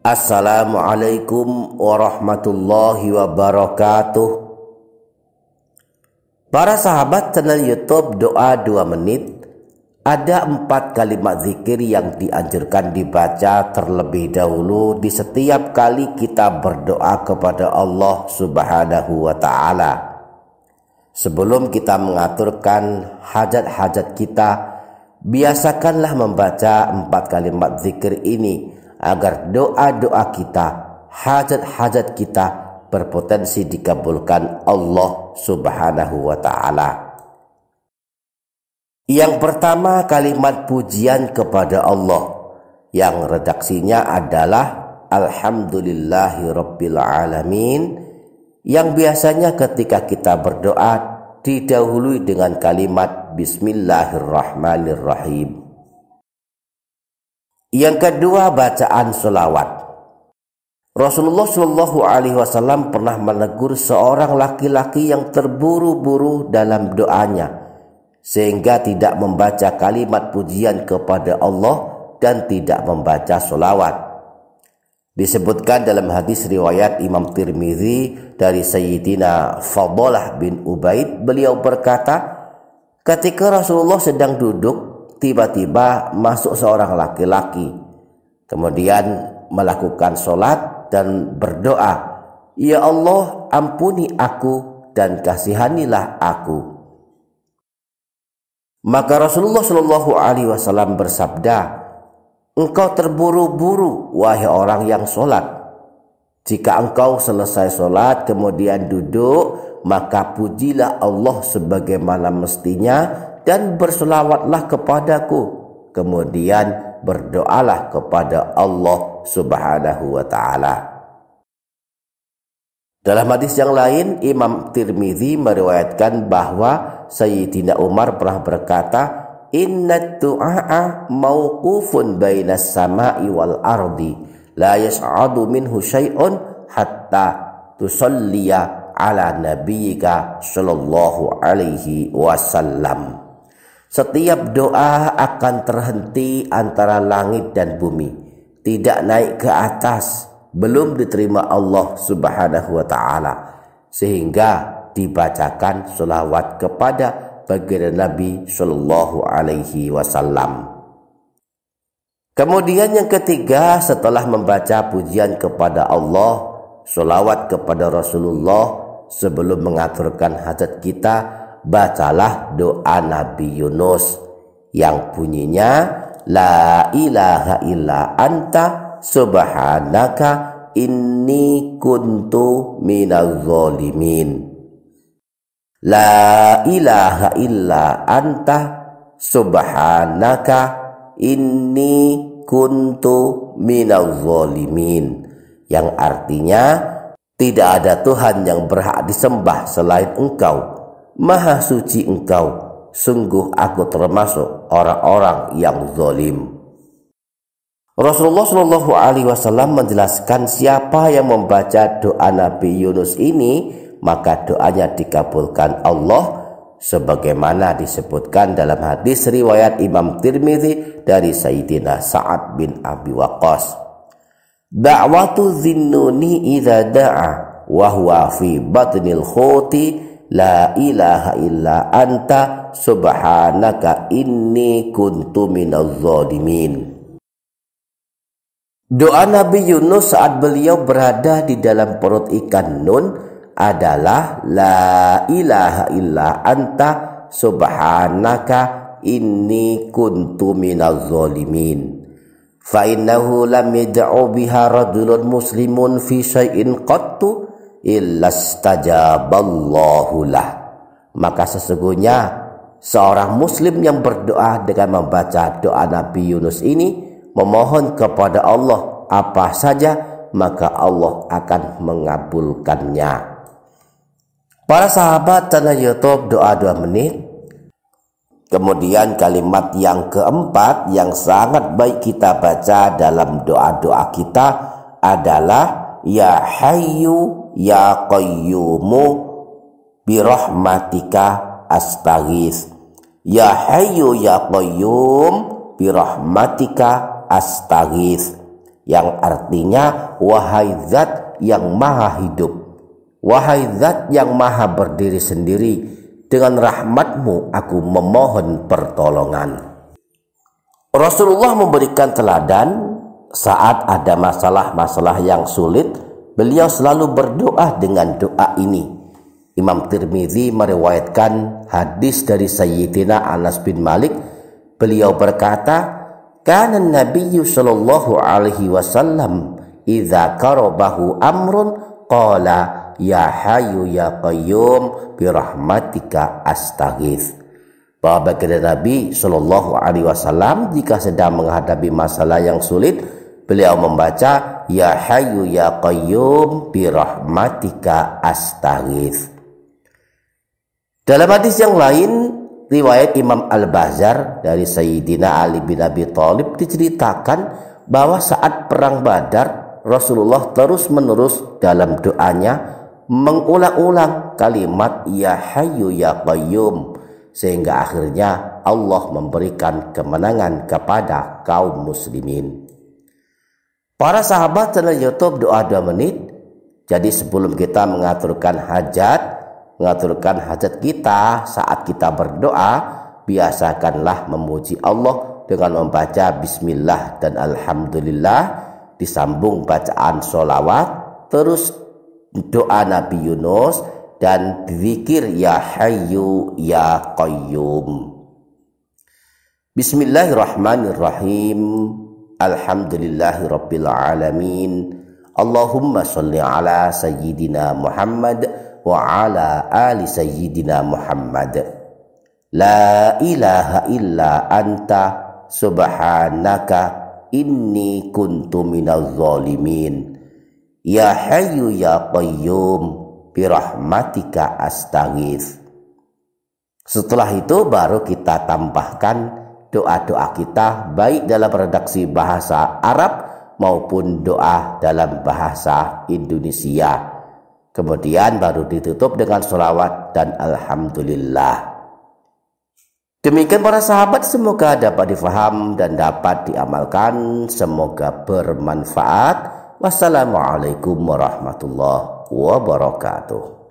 Assalamualaikum warahmatullahi wabarakatuh. Para sahabat channel YouTube Doa 2 Menit, ada 4 kalimat zikir yang dianjurkan dibaca terlebih dahulu di setiap kali kita berdoa kepada Allah Subhanahu wa Ta'ala. Sebelum kita mengaturkan hajat-hajat kita, biasakanlah membaca 4 kalimat zikir ini agar doa-doa kita, hajat-hajat kita berpotensi dikabulkan Allah Subhanahu wa Ta'ala. Yang pertama, kalimat pujian kepada Allah yang redaksinya adalah Alhamdulillahirabbil alamin, yang biasanya ketika kita berdoa didahului dengan kalimat Bismillahirrahmanirrahim. Yang kedua, bacaan sholawat. Rasulullah Shallallahu Alaihi Wasallam pernah menegur seorang laki-laki yang terburu-buru dalam doanya, sehingga tidak membaca kalimat pujian kepada Allah dan tidak membaca sholawat. Disebutkan dalam hadis riwayat Imam Tirmizi dari Sayyidina Fadalah bin Ubaid, beliau berkata, ketika Rasulullah sedang duduk, tiba-tiba masuk seorang laki-laki, kemudian melakukan sholat dan berdoa, "Ya Allah, ampuni aku dan kasihanilah aku." Maka Rasulullah Shallallahu Alaihi Wasallam bersabda, "Engkau terburu-buru, wahai orang yang sholat. Jika engkau selesai sholat kemudian duduk, maka pujilah Allah sebagaimana mestinya dan berselawatlah kepadaku, kemudian berdoalah kepada Allah Subhanahu wa Ta'ala." Dalam hadis yang lain, Imam Tirmizi meriwayatkan bahwa Sayyidina Umar pernah berkata, "Inna du'a mauqufun bainas sama'i wal ardi, la yas'adu minhu syai'un hatta tusalliya ala nabiyyika sallallahu alaihi wasallam." Setiap doa akan terhenti antara langit dan bumi, tidak naik ke atas, belum diterima Allah Subhanahu wa Ta'ala, sehingga dibacakan sholawat kepada baginda Nabi Sallallahu Alaihi Wasallam. Kemudian yang ketiga, setelah membaca pujian kepada Allah, sholawat kepada Rasulullah, sebelum mengaturkan hajat kita, bacalah doa Nabi Yunus yang bunyinya, "La ilaha illa anta subhanaka inni kuntu minaz zalimin." La ilaha illa anta subhanaka inni kuntu minaz zalimin, yang artinya tidak ada Tuhan yang berhak disembah selain Engkau. Maha suci Engkau, sungguh aku termasuk orang-orang yang zalim. Rasulullah Shallallahu Alaihi Wasallam menjelaskan siapa yang membaca doa Nabi Yunus ini, maka doanya dikabulkan Allah, sebagaimana disebutkan dalam hadis riwayat Imam Tirmizi dari Sayyidina Sa'ad bin Abi Waqqas. Da'watu zinnuni idza da'a wa huwa fi batnil khuti, la ilaha illa anta subhanaka inni kuntu minaz zalimin. Doa Nabi Yunus saat beliau berada di dalam perut ikan Nun adalah la ilaha illa anta subhanaka inni kuntu minaz zalimin. Fa innahu lam yad'u biha rajulun muslimun fi syai'in qattu illa stajaballahu lah. Maka sesungguhnya seorang muslim yang berdoa dengan membaca doa Nabi Yunus ini, memohon kepada Allah apa saja, maka Allah akan mengabulkannya. Para sahabat channel YouTube Doa 2 Menit, kemudian kalimat yang keempat yang sangat baik kita baca dalam doa-doa kita adalah Ya Hayyu Ya Qayyumu birahmatika astaghits. Ya Hayyu Ya Qayyum birahmatika astaghits. yang artinya wahai zat yang maha hidup, wahai zat yang maha berdiri sendiri, dengan rahmatmu aku memohon pertolongan. Rasulullah memberikan teladan saat ada masalah-masalah yang sulit, beliau selalu berdoa dengan doa ini. Imam Tirmidzi meriwayatkan hadis dari Sayyidina Anas bin Malik. Beliau berkata, kana Nabiyyu sallallahu alaihi wasallam idza qarabahu amrun qala ya hayyu ya qayyum bi rahmatika astaghits. Bahwa baginda Nabi sallallahu alaihi wasallam jika sedang menghadapi masalah yang sulit, beliau membaca ya hayyu ya qayyum bi rahmatika astaghits. Dalam hadis yang lain, riwayat Imam Al-Bazzar dari Sayyidina Ali bin Abi Thalib diceritakan bahwa saat perang Badar, Rasulullah terus-menerus dalam doanya mengulang-ulang kalimat ya hayyu ya qayyum, sehingga akhirnya Allah memberikan kemenangan kepada kaum muslimin. Para sahabat channel YouTube doa 2 menit. Jadi sebelum kita mengaturkan hajat kita saat kita berdoa, biasakanlah memuji Allah dengan membaca bismillah dan alhamdulillah, disambung bacaan sholawat, terus doa Nabi Yunus, dan zikir ya hayyu ya qayyum. Bismillahirrahmanirrahim. Alhamdulillahirabbil alamin. Allahumma sholli ala sayyidina Muhammad wa ala ali sayyidina Muhammad. La ilaha illa anta subhanaka inni kuntu minaz zalimin. Ya hayyu ya qayyum birahmatika astaghits. Setelah itu baru kita tambahkan doa-doa kita baik dalam redaksi bahasa Arab maupun doa dalam bahasa Indonesia. Kemudian baru ditutup dengan sholawat dan alhamdulillah. Demikian para sahabat, semoga dapat difaham dan dapat diamalkan. Semoga bermanfaat. Wassalamualaikum warahmatullahi wabarakatuh.